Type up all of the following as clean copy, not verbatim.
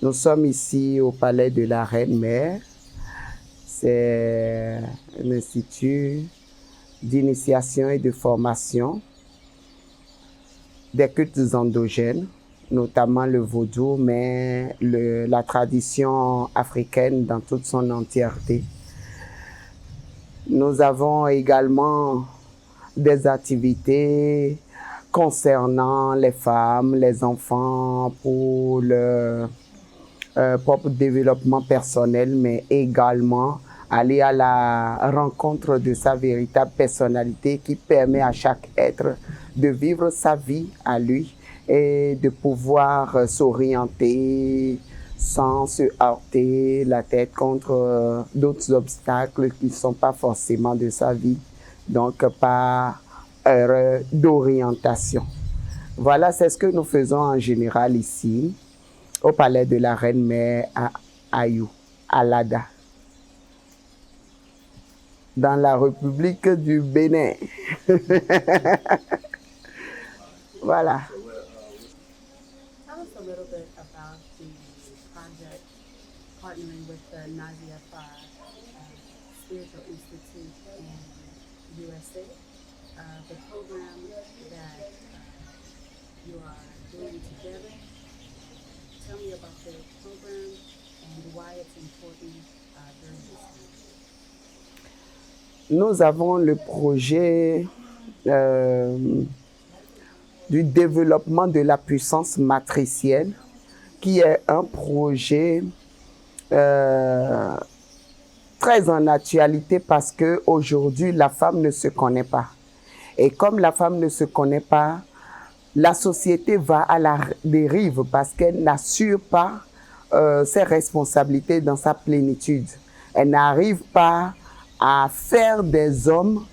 Nous sommes ici au Palais de la Reine-Mère. C'est un institut d'initiation et de formation des cultes endogènes, notamment le vaudou, mais la tradition africaine dans toute son entièreté. Nous avons également des activités concernant les femmes, les enfants, pour le propre développement personnel, mais également aller à la rencontre de sa véritable personnalité qui permet à chaque être de vivre sa vie à lui et de pouvoir s'orienter sans se heurter la tête contre d'autres obstacles qui ne sont pas forcément de sa vie, donc par erreur d'orientation. Voilà, c'est ce que nous faisons en général ici au Palais de la Reine-Mère à Ayou, à Lada, dans la République du Bénin. Voilà. Tell us a little bit about the project partnering with the Nazia Spiritual Institute in USA, the program that you are doing together. Tell me about the program and why it's important during this time. Nous avons le projet du développement de la puissance matricielle, qui est un projet très en actualité parce qu'aujourd'hui, la femme ne se connaît pas. Et comme la femme ne se connaît pas, la société va à la dérive parce qu'elle n'assure pas ses responsabilités dans sa plénitude. Elle n'arrive pas à faire des hommes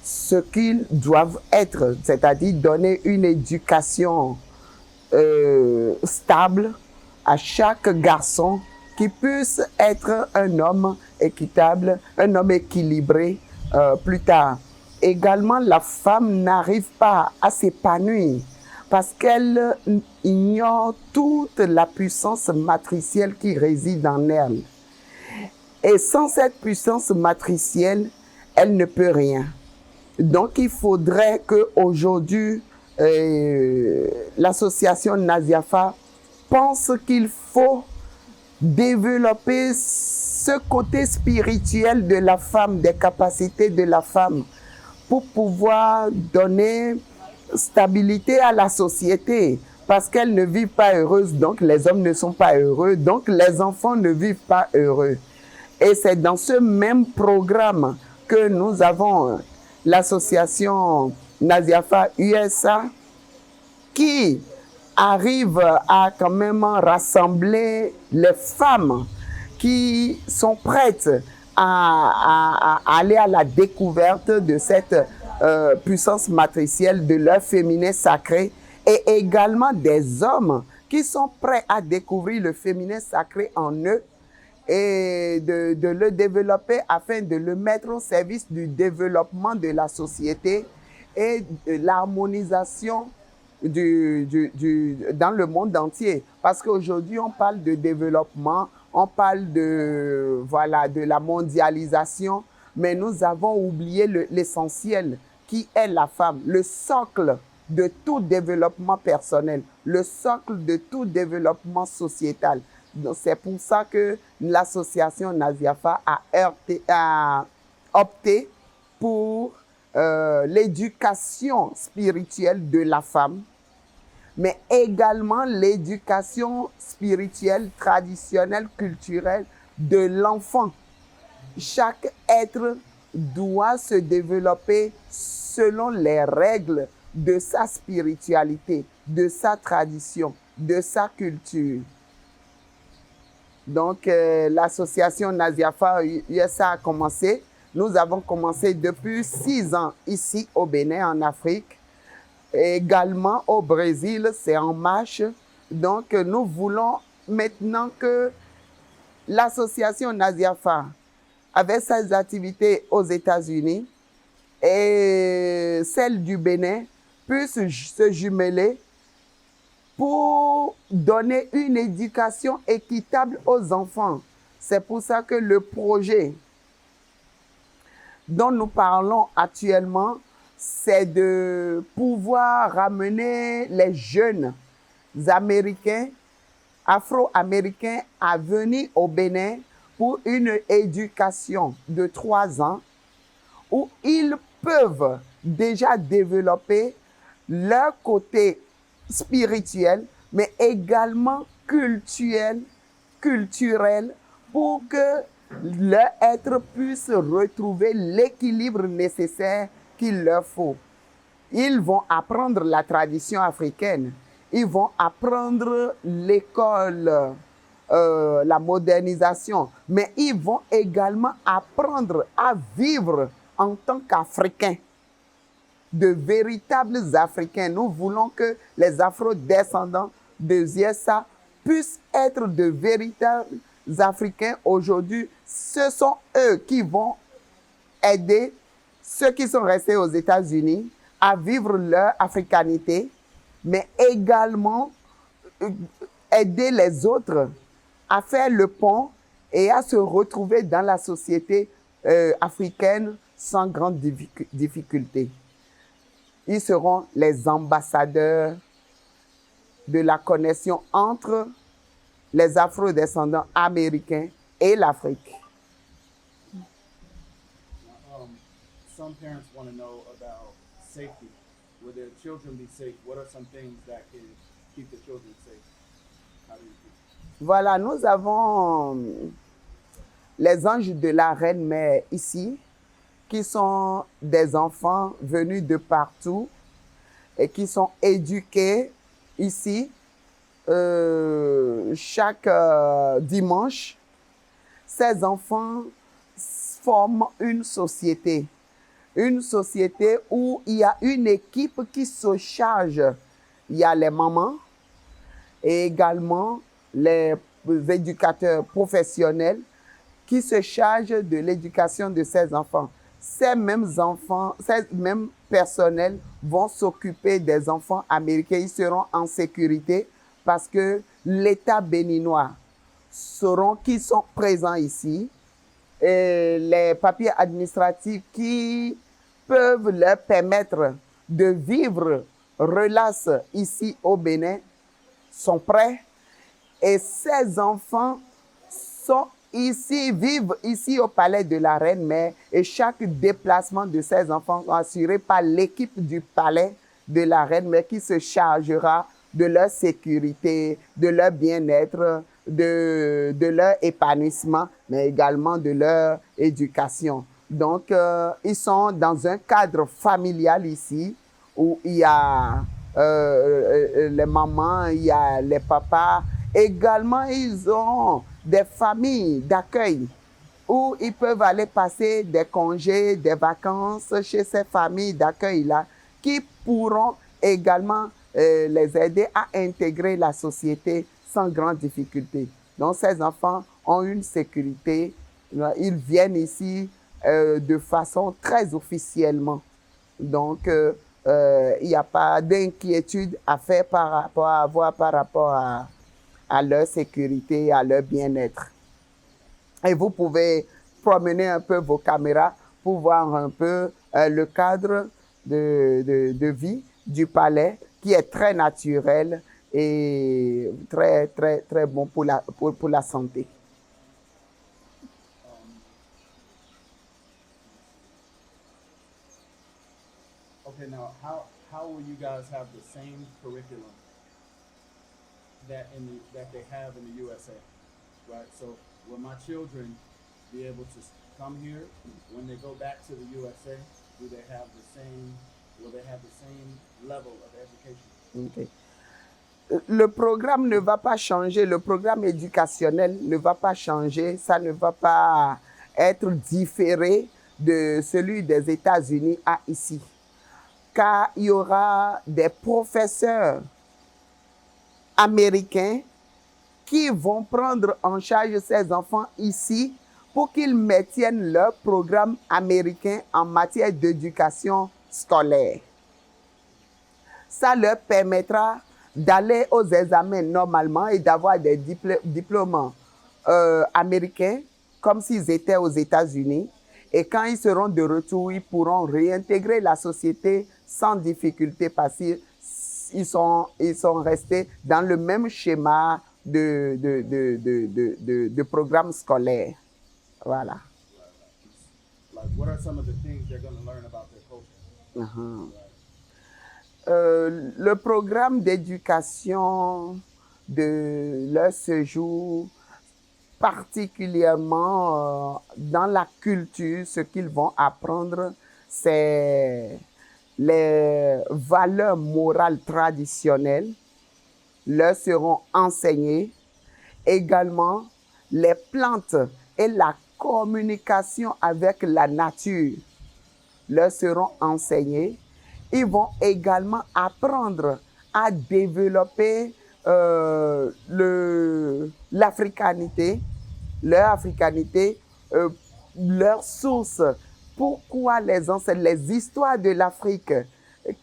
ce qu'ils doivent être, c'est-à-dire donner une éducation stable à chaque garçon qui puisse être un homme équitable, un homme équilibré plus tard. Également, la femme n'arrive pas à s'épanouir parce qu'elle ignore toute la puissance matricielle qui réside en elle. Et sans cette puissance matricielle, elle ne peut rien. Donc, il faudrait qu'aujourd'hui, l'association Naziafa pense qu'il faut développer ce côté spirituel de la femme, des capacités de la femme, pour pouvoir donner stabilité à la société, parce qu'elles ne vivent pas heureuses, donc les hommes ne sont pas heureux, donc les enfants ne vivent pas heureux. Et c'est dans ce même programme que nous avons l'association Naziafa USA qui arrive à quand même rassembler les femmes qui sont prêtes à aller à la découverte de cette puissance matricielle de leur féminin sacré, et également des hommes qui sont prêts à découvrir le féminin sacré en eux et de le développer afin de le mettre au service du développement de la société et de l'harmonisation dans le monde entier. Parce qu'aujourd'hui, on parle de développement, on parle de la mondialisation, mais nous avons oublié l'essentiel qui est la femme, le socle de tout développement personnel, le socle de tout développement sociétal. C'est pour ça que l'association Naziafa a opté pour l'éducation spirituelle de la femme, mais également l'éducation spirituelle, traditionnelle, culturelle de l'enfant. Chaque être doit se développer selon les règles de sa spiritualité, de sa tradition, de sa culture. Donc, l'association Naziafa USA a commencé. Nous avons commencé depuis 6 ans ici au Bénin, en Afrique. Et également au Brésil, c'est en marche. Donc, nous voulons maintenant que l'association Naziafa, avec ses activités aux États-Unis et celle du Bénin, puisse se jumeler pour donner une éducation équitable aux enfants. C'est pour ça que le projet dont nous parlons actuellement, c'est de pouvoir ramener les jeunes Américains, Afro-Américains à venir au Bénin pour une éducation de 3 ans où ils peuvent déjà développer leur côté spirituel, mais également culturel, pour que leur être puisse retrouver l'équilibre nécessaire qu'il leur faut. Ils vont apprendre la tradition africaine, ils vont apprendre l'école, la modernisation, mais ils vont également apprendre à vivre en tant qu'Africains, de véritables Africains. Nous voulons que les afro-descendants de Ziessa puissent être de véritables Africains aujourd'hui. Ce sont eux qui vont aider ceux qui sont restés aux États-Unis à vivre leur africanité, mais également aider les autres à faire le pont et à se retrouver dans la société africaine sans grande difficulté. Ils seront les ambassadeurs de la connexion entre les afro-descendants américains et l'Afrique. Some parents want to know about safety. Will their children be safe? What are some things that can keep the children safe? How do you do? Voilà, nous avons les anges de la Reine Mère ici, qui sont des enfants venus de partout et qui sont éduqués ici chaque dimanche. Ces enfants forment une société où il y a une équipe qui se charge. Il y a les mamans et également les éducateurs professionnels qui se chargent de l'éducation de ces enfants. Ces mêmes enfants, ces mêmes personnels vont s'occuper des enfants américains. Ils seront en sécurité parce que l'État béninois qui sont présents ici, et les papiers administratifs qui peuvent leur permettre de vivre relax ici au Bénin sont prêts. Et ces enfants sont ici, vivent ici au palais de la Reine Mère, et chaque déplacement de ces enfants est assuré par l'équipe du palais de la Reine Mère qui se chargera de leur sécurité, de leur bien-être, de leur épanouissement, mais également de leur éducation. Donc, ils sont dans un cadre familial ici où il y a les mamans, il y a les papas. Également, ils ont des familles d'accueil où ils peuvent aller passer des congés, des vacances chez ces familles d'accueil-là qui pourront également les aider à intégrer la société sans grande difficulté. Donc, ces enfants ont une sécurité. Ils viennent ici de façon très officiellement. Donc, il n'y a pas d'inquiétude à faire par rapport à leur sécurité, à leur bien-être. Et vous pouvez promener un peu vos caméras pour voir un peu le cadre de vie du palais qui est très naturel et très, très, très bon pour la santé. Okay, now how will you guys have the same curriculum that they have in the USA, right? So will my children be able to come here when they go back to the USA? Will they have the same level of education? Okay. Le programme ne va pas changer, le programme éducationnel ne va pas changer, ça ne va pas être différé de celui des États-Unis à ici. Car il y aura des professeurs américains qui vont prendre en charge ces enfants ici pour qu'ils maintiennent leur programme américain en matière d'éducation scolaire. Ça leur permettra d'aller aux examens normalement et d'avoir des diplômes américains comme s'ils étaient aux États-Unis. Et quand ils seront de retour, ils pourront réintégrer la société sans difficulté parce qu'ils sont restés dans le même schéma de programme scolaire. Voilà. Like, what are some of the things they're going to learn about their culture? Le programme d'éducation de leur séjour, particulièrement dans la culture, ce qu'ils vont apprendre, c'est les valeurs morales traditionnelles leur seront enseignées. Également, les plantes et la communication avec la nature leur seront enseignées. Ils vont également apprendre à développer l'africanité, leurs sources, pourquoi les histoires de l'Afrique,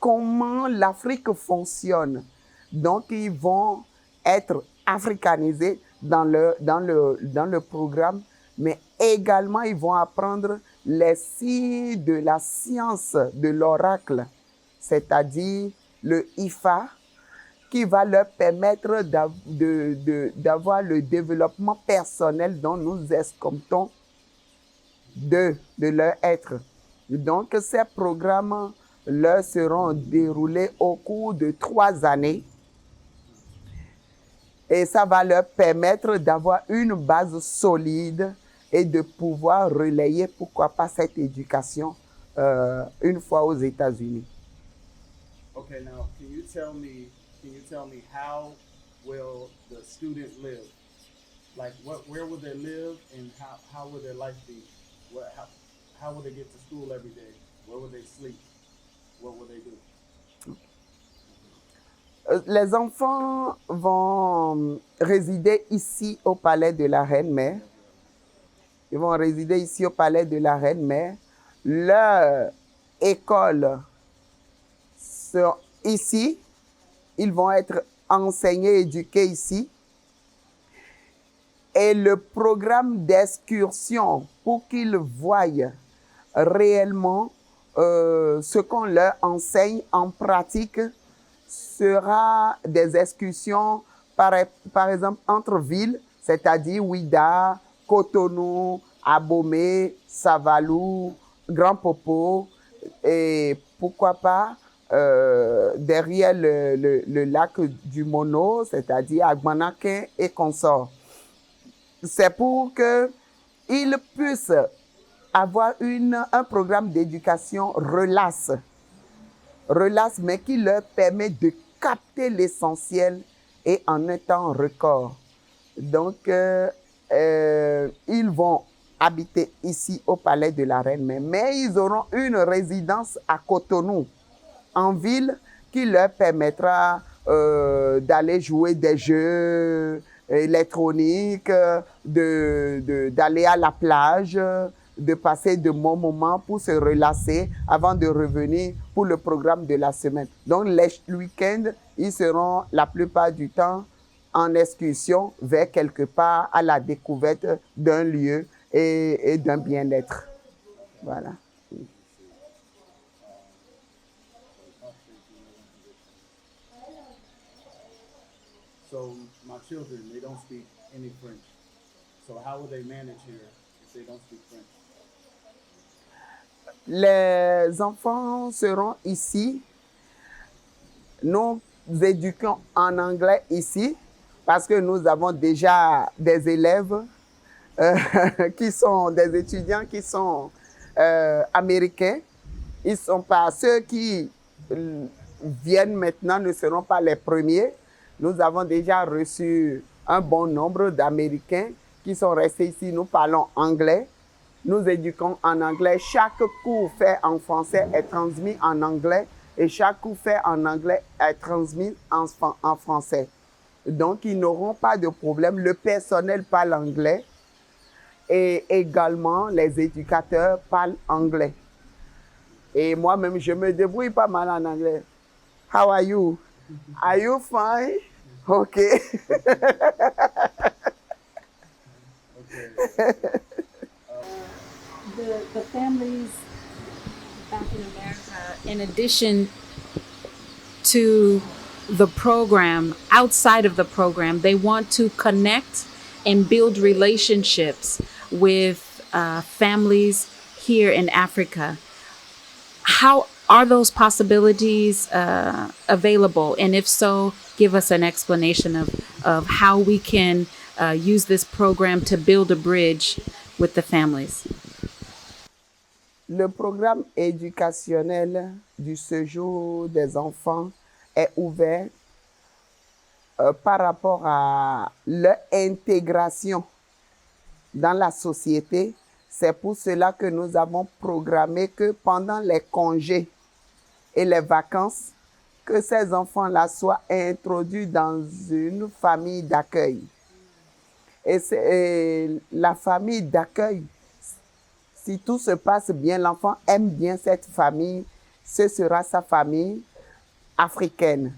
comment l'Afrique fonctionne. Donc, ils vont être africanisés dans le programme, mais également, ils vont apprendre les signes de la science de l'oracle, c'est-à-dire le IFA, qui va leur permettre d'avoir le développement personnel dont nous escomptons de leur être. Donc, ces programmes leur seront déroulés au cours de 3 années et ça va leur permettre d'avoir une base solide et de pouvoir relayer, pourquoi pas, cette éducation une fois aux États-Unis. Okay, now can you tell me how will the student live? Like, where will they live, and how will their life be? How will they get to school every day? Where will they sleep? What will they do? Les enfants vont résider ici au palais de la Reine-Mère. Ils vont résider ici au palais de la Reine-Mère. Leur école sera ici. Ils vont être enseignés, éduqués ici. Et le programme d'excursion pour qu'ils voient réellement ce qu'on leur enseigne en pratique sera des excursions, par exemple, entre villes, c'est-à-dire Ouida, Cotonou, Abomey, Savalou, Grand Popo, et pourquoi pas derrière le lac du Mono, c'est-à-dire Agbanaquin et consorts. C'est pour qu'ils puissent avoir un programme d'éducation relax, mais qui leur permet de capter l'essentiel et en un temps record. Donc, ils vont habiter ici au Palais de la Reine, mais ils auront une résidence à Cotonou, en ville, qui leur permettra d'aller jouer des jeux électroniques, d'aller à la plage, de passer de bons moments pour se relaxer avant de revenir pour le programme de la semaine. Donc, les week-ends, ils seront la plupart du temps en excursion vers quelque part à la découverte d'un lieu et d'un bien-être. Voilà. So my children, they don't speak any French. So how will they manage here if they don't speak French? Les enfants seront ici. Nous éduquons en anglais ici parce que nous avons déjà des élèves qui sont des étudiants qui sont américains. Ils sont pas ceux qui viennent maintenant ne seront pas les premiers. Nous avons déjà reçu un bon nombre d'Américains qui sont restés ici. Nous parlons anglais. Nous éduquons en anglais. Chaque cours fait en français est transmis en anglais et chaque cours fait en anglais est transmis en français. Donc, ils n'auront pas de problème. Le personnel parle anglais et également les éducateurs parlent anglais. Et moi-même, je me débrouille pas mal en anglais. How are you? Are you fine? Okay. Okay. The families back in America, in addition to the program, outside of the program, they want to connect and build relationships with families here in Africa. How are those possibilities available? And if so, give us an explanation of how we can use this program to build a bridge with the families. Le programme éducationnel du séjour des enfants est ouvert par rapport à leur intégration dans la société. C'est pour cela que nous avons programmé que pendant les congés et les vacances, que ces enfants-là soient introduits dans une famille d'accueil. Et la famille d'accueil, si tout se passe bien, l'enfant aime bien cette famille, ce sera sa famille africaine.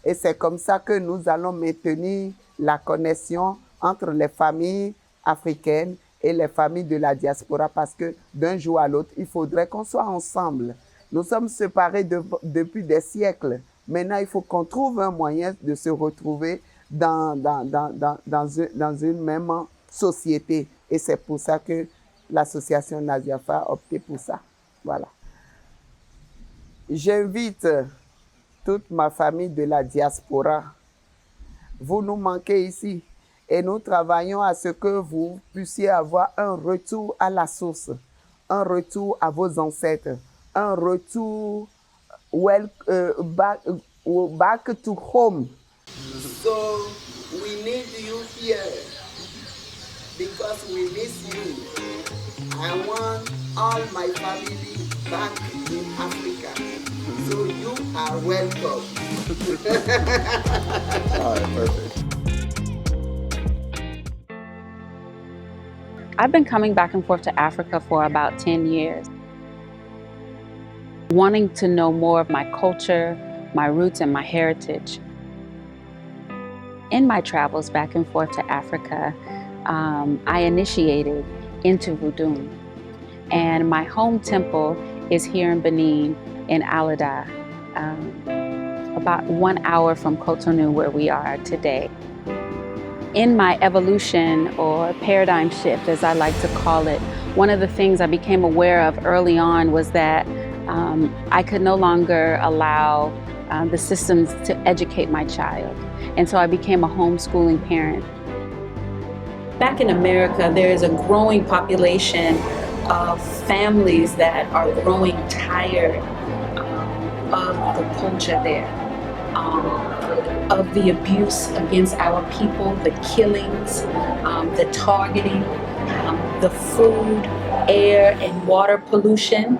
Et c'est comme ça que nous allons maintenir la connexion entre les familles africaines et les familles de la diaspora, parce que d'un jour à l'autre, il faudrait qu'on soit ensemble. Nous sommes séparés depuis des siècles. Maintenant, il faut qu'on trouve un moyen de se retrouver dans une même société. Et c'est pour ça que l'association Naziafa a opté pour ça. Voilà. J'invite toute ma famille de la diaspora. Vous nous manquez ici et nous travaillons à ce que vous puissiez avoir un retour à la source, un retour à vos ancêtres, un retour back to home. So we need you here because we miss you. I want all my family back in Africa. So you are welcome. All right, perfect. I've been coming back and forth to Africa for about 10 years, wanting to know more of my culture, my roots, and my heritage. In my travels back and forth to Africa, I initiated into Voodoo. And my home temple is here in Benin, in Alada, about 1 hour from Cotonou, where we are today. In my evolution or paradigm shift, as I like to call it, one of the things I became aware of early on was that I could no longer allow the systems to educate my child. And so I became a homeschooling parent. Back in America, there is a growing population of families that are growing tired of the culture there, of the abuse against our people, the killings, the targeting, the food, air, and water pollution,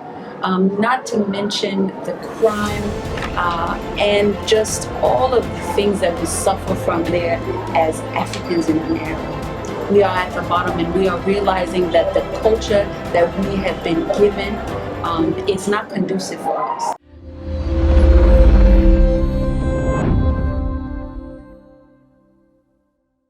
not to mention the crime, and just all of the things that we suffer from there as Africans in America. We are at the bottom, and we are realizing that the culture that we have been given is not conducive for us.